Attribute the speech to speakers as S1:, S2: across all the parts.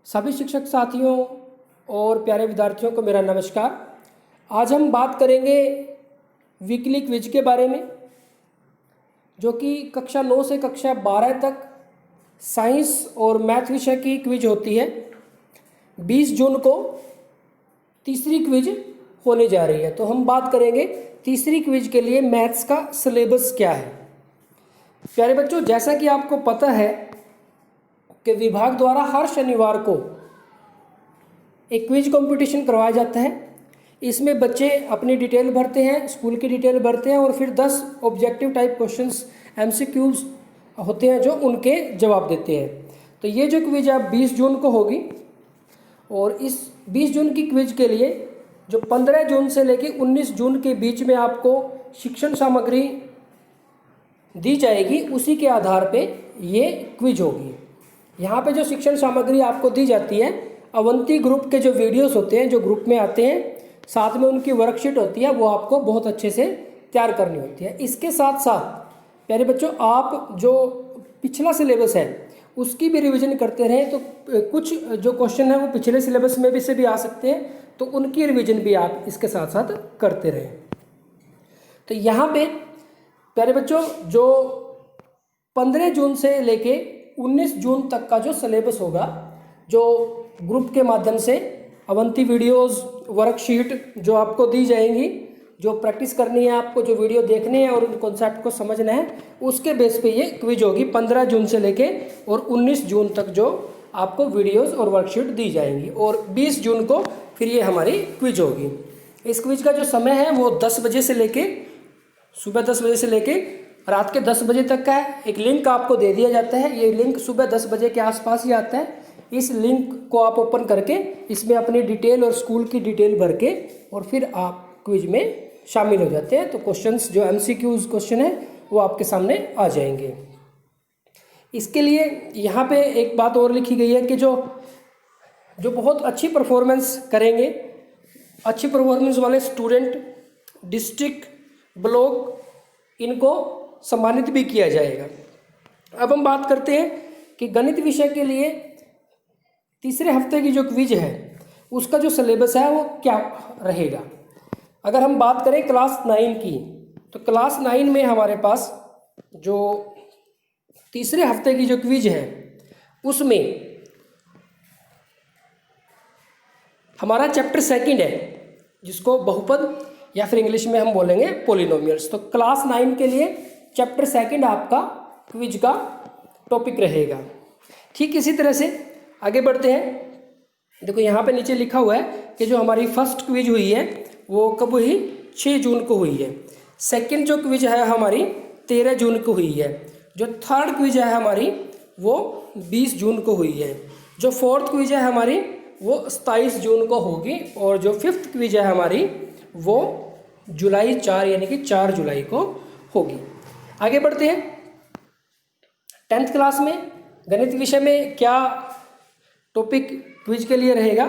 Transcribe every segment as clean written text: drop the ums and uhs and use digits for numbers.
S1: सभी शिक्षक साथियों और प्यारे विद्यार्थियों को मेरा नमस्कार। आज हम बात करेंगे वीकली क्विज के बारे में, जो कि कक्षा 9 से कक्षा 12 तक साइंस और मैथ विषय की क्विज होती है। 20 जून को तीसरी क्विज होने जा रही है। तो हम बात करेंगे तीसरी क्विज के लिए मैथ्स का सिलेबस क्या है। प्यारे बच्चों, जैसा कि आपको पता है कि विभाग द्वारा हर शनिवार को एक क्विज कंपटीशन करवाया जाता है। इसमें बच्चे अपनी डिटेल भरते हैं, स्कूल की डिटेल भरते हैं और फिर 10 ऑब्जेक्टिव टाइप क्वेश्चंस MCQs होते हैं जो उनके जवाब देते हैं। तो ये जो क्विज अब 20 जून को होगी और इस 20 जून की क्विज के लिए जो 15 जून से लेकर 19 जून के बीच में आपको शिक्षण सामग्री दी जाएगी, उसी के आधार पे ये क्विज होगी। यहाँ पे जो शिक्षण सामग्री आपको दी जाती है, अवंती ग्रुप के जो वीडियोस होते हैं, जो ग्रुप में आते हैं, साथ में उनकी वर्कशीट होती है, वो आपको बहुत अच्छे से तैयार करनी होती है। इसके साथ साथ प्यारे बच्चों, आप जो पिछला सिलेबस है उसकी भी रिवीजन करते रहें। तो कुछ जो क्वेश्चन है वो पिछले सिलेबस में भी से भी आ सकते हैं, तो उनकी रिवीजन भी आप इसके साथ साथ करते रहें। तो यहाँ पे प्यारे बच्चों, जो 15 जून से लेके 19 जून तक का जो सिलेबस होगा, जो ग्रुप के माध्यम से अवंती वीडियोस, वर्कशीट जो आपको दी जाएंगी, जो प्रैक्टिस करनी है आपको, जो वीडियो देखने हैं और उन कॉन्सेप्ट को समझना है, उसके बेस पे ये क्विज होगी। 15 जून से लेके और 19 जून तक जो आपको वीडियोस और वर्कशीट दी जाएंगी और 20 जून को फिर ये हमारी क्विज होगी। इस क्विज का जो समय है वो 10 बजे से लेके सुबह 10 बजे से लेके रात के 10 बजे तक का है। एक लिंक आपको दे दिया जाता है, ये लिंक सुबह 10 बजे के आसपास ही आता है। इस लिंक को आप ओपन करके इसमें अपनी डिटेल और स्कूल की डिटेल भर के और फिर आप क्विज में शामिल हो जाते हैं। तो क्वेश्चंस जो MCQs क्वेश्चन है वो आपके सामने आ जाएंगे। इसके लिए यहाँ पे एक बात और लिखी गई है कि जो बहुत अच्छी परफॉर्मेंस करेंगे, अच्छी परफॉर्मेंस वाले स्टूडेंट, डिस्ट्रिक्ट, ब्लॉक, इनको सम्मानित भी किया जाएगा। अब हम बात करते हैं कि गणित विषय के लिए तीसरे हफ्ते की जो क्विज है उसका जो सिलेबस है वो क्या रहेगा। अगर हम बात करें क्लास 9 की, तो क्लास 9 में हमारे पास जो तीसरे हफ्ते की जो क्विज है उसमें हमारा चैप्टर 2 है, जिसको बहुपद या फिर इंग्लिश में हम बोलेंगे पॉलिनोमियल्स। तो क्लास 9 के लिए चैप्टर 2 आपका क्विज का टॉपिक रहेगा। ठीक इसी तरह से आगे बढ़ते हैं। देखो यहाँ पे नीचे लिखा हुआ है कि जो हमारी फर्स्ट क्विज हुई है वो कब हुई? 6 जून को हुई है। सेकंड जो क्विज है हमारी 13 जून को हुई है। जो थर्ड क्विज है हमारी वो 20 जून को हुई है। जो फोर्थ क्विज है हमारी वो 27 जून को होगी और जो फिफ्थ क्विज है हमारी वो जुलाई 4 यानी कि 4 जुलाई को होगी। आगे बढ़ते हैं। 10th क्लास में गणित विषय में क्या टॉपिक क्विज के लिए रहेगा।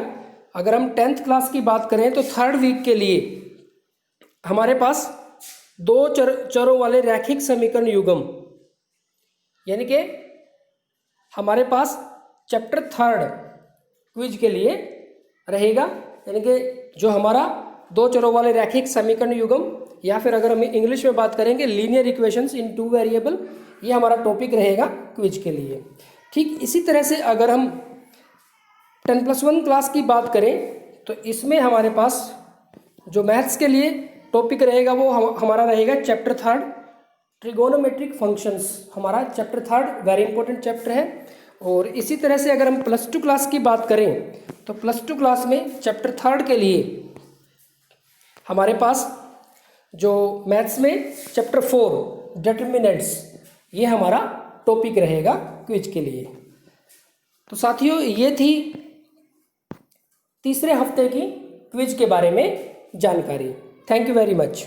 S1: अगर हम 10th क्लास की बात करें तो थर्ड वीक के लिए हमारे पास 2 चरों वाले रैखिक समीकरण युग्म, यानी कि हमारे पास चैप्टर 3 क्विज के लिए रहेगा। यानी कि जो हमारा 2 चरों वाले रैखिक समीकरण युग्म, या फिर अगर हम इंग्लिश में बात करेंगे लीनियर इक्वेशंस इन 2 वेरिएबल, ये हमारा टॉपिक रहेगा क्विज के लिए। ठीक इसी तरह से अगर हम 10+1 क्लास की बात करें तो इसमें हमारे पास जो मैथ्स के लिए टॉपिक रहेगा वो हमारा रहेगा चैप्टर 3 ट्रिगोनोमेट्रिक फंक्शंस। हमारा चैप्टर 3 वेरी इंपॉर्टेंट चैप्टर है। और इसी तरह से अगर हम +2 क्लास की बात करें तो +2 क्लास में चैप्टर 3 के लिए हमारे पास जो मैथ्स में चैप्टर 4 डिटर्मिनेंट्स, ये हमारा टॉपिक रहेगा क्विज के लिए। तो साथियों, ये थी तीसरे हफ्ते की क्विज के बारे में जानकारी। Thank you very much.